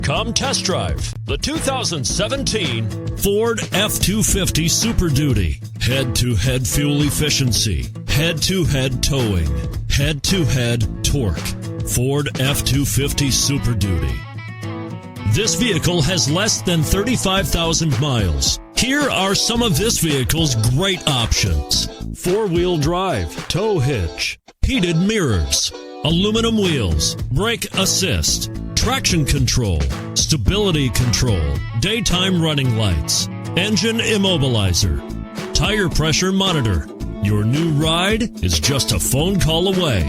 Come test drive the 2017 Ford F-250 Super Duty. Head-to-head fuel efficiency, head-to-head towing, head-to-head torque. Ford F-250 Super Duty. This vehicle has less than 35,000 miles. Here are some of this vehicle's great options: four-wheel drive, tow hitch, heated mirrors, aluminum wheels, brake assist, traction control, stability control, daytime running lights, engine immobilizer, tire pressure monitor. Your new ride is just a phone call away.